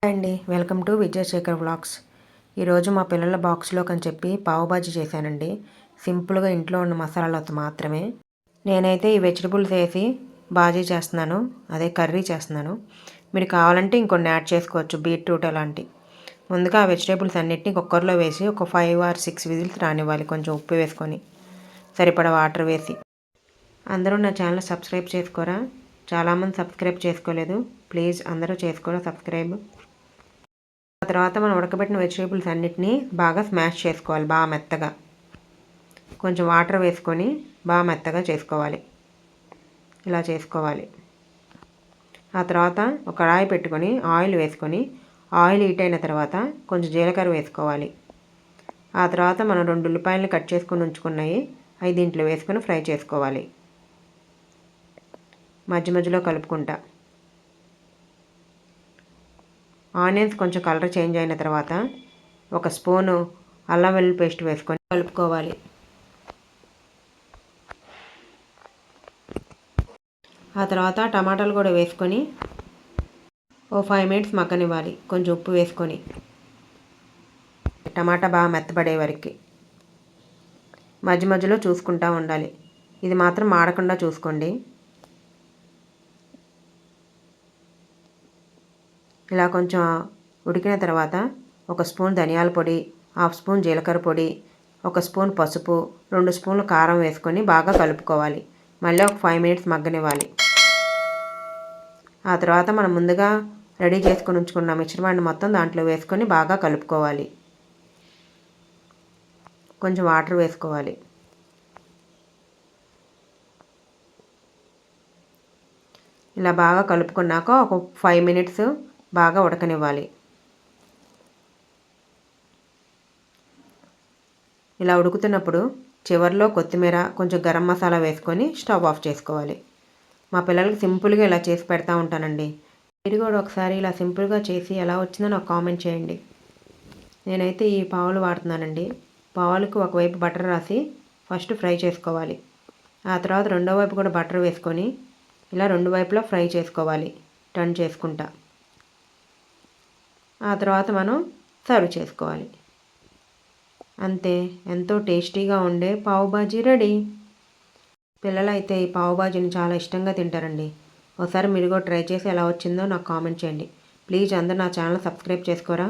అండి welcome to Vijayasekhar vlogs. ఈరోజు మా పిల్లల బాక్స్లోకి అని చెప్పి పావుబాజీ చేశానండి. సింపుల్గా ఇంట్లో ఉన్న మసాలాలతో మాత్రమే. నేనైతే ఈ వెజిటబుల్స్ వేసి బాజీ చేస్తున్నాను, అదే కర్రీ చేస్తున్నాను. మీరు కావాలంటే ఇంకొన్ని యాడ్ చేసుకోవచ్చు, బీట్రూట్ అలాంటి. ముందుగా ఆ వెజిటేబుల్స్ అన్నిటిని కుక్కర్లో వేసి ఒక 5 or 6 విజిల్స్ రానివ్వాలి, కొంచెం ఉప్పు వేసుకొని సరిపడా వాటర్ వేసి. అందరూ నా ఛానల్ సబ్స్క్రైబ్ చేసుకోరా? చాలామంది సబ్స్క్రైబ్ చేసుకోలేదు, ప్లీజ్ అందరూ చేసుకోరా సబ్స్క్రైబ్. ఆ తర్వాత మనం ఉడకబెట్టిన వెజిటేబుల్స్ అన్నిటినీ బాగా స్మాష్ చేసుకోవాలి, బాగా మెత్తగా. కొంచెం వాటర్ వేసుకొని బాగా మెత్తగా చేసుకోవాలి, ఇలా చేసుకోవాలి. ఆ తర్వాత ఒక కడాయి పెట్టుకొని ఆయిల్ వేసుకొని, ఆయిల్ హీట్ అయిన తర్వాత కొంచెం జీలకర్ర వేసుకోవాలి. ఆ తర్వాత మనం 2 ఉల్లిపాయలు కట్ చేసుకొని ఉంచుకున్నాయి, అవి దీంట్లో వేసుకొని ఫ్రై చేసుకోవాలి, మధ్య మధ్యలో కలుపుకుంటా. ఆనియన్స్ కొంచెం కలర్ చేంజ్ అయిన తర్వాత ఒక స్పూను అల్లం వెల్లుల్లి పేస్ట్ వేసుకొని కలుపుకోవాలి. ఆ తర్వాత టమాటాలు కూడా వేసుకొని ఓ 5 minutes మగ్గనివ్వాలి, కొంచెం ఉప్పు వేసుకొని. టమాటా బాగా మెత్తబడే వరకు మధ్య మధ్యలో చూసుకుంటూ ఉండాలి. ఇది మాత్రం మాడకుండా చూసుకోండి. ఇలా కొంచెం ఉడికిన తర్వాత ఒక స్పూన్ ధనియాల పొడి, 1/2 స్పూన్ జీలకర్ర పొడి, 1 స్పూన్ పసుపు, 2 స్పూన్లు కారం వేసుకొని బాగా కలుపుకోవాలి. మళ్ళీ ఒక 5 minutes మగ్గనివ్వాలి. ఆ తర్వాత మనం ముందుగా రెడీ చేసుకొని ఉంచుకున్న మిశ్రమాన్ని మొత్తం దాంట్లో వేసుకొని బాగా కలుపుకోవాలి. కొంచెం వాటర్ వేసుకోవాలి. ఇలా బాగా కలుపుకున్నాక ఒక 5 minutes బాగా ఉడకనివ్వాలి. ఇలా ఉడుకుతున్నప్పుడు చివరిలో కొత్తిమీర, కొంచెం గరం మసాలా వేసుకొని స్టవ్ ఆఫ్ చేసుకోవాలి. మా పిల్లలకి సింపుల్గా ఇలా చేసి పెడతా ఉంటానండి. మీరు కూడా ఒకసారి ఇలా సింపుల్గా చేసి ఎలా వచ్చిందో నాకు కామెంట్ చేయండి. నేనైతే ఈ పావులు వాడుతున్నానండి. పావులకు ఒకవైపు బటర్ రాసి ఫస్ట్ ఫ్రై చేసుకోవాలి. ఆ తర్వాత రెండో వైపు కూడా బటర్ వేసుకొని ఇలా 2 వైపులా ఫ్రై చేసుకోవాలి, టర్న్ చేసుకుంటా. ఆ తర్వాత మనం సర్వ్ చేసుకోవాలి. అంతే, ఎంతో టేస్టీగా ఉండే పావుబాజీ రెడీ. పిల్లలు అయితే ఈ పావుబాజీని చాలా ఇష్టంగా తింటారండి. ఒకసారి మీరు కూడా ట్రై చేసి ఎలా వచ్చిందో నాకు కామెంట్ చేయండి. ప్లీజ్ అందరూ నా ఛానల్ సబ్స్క్రైబ్ చేసుకోరా?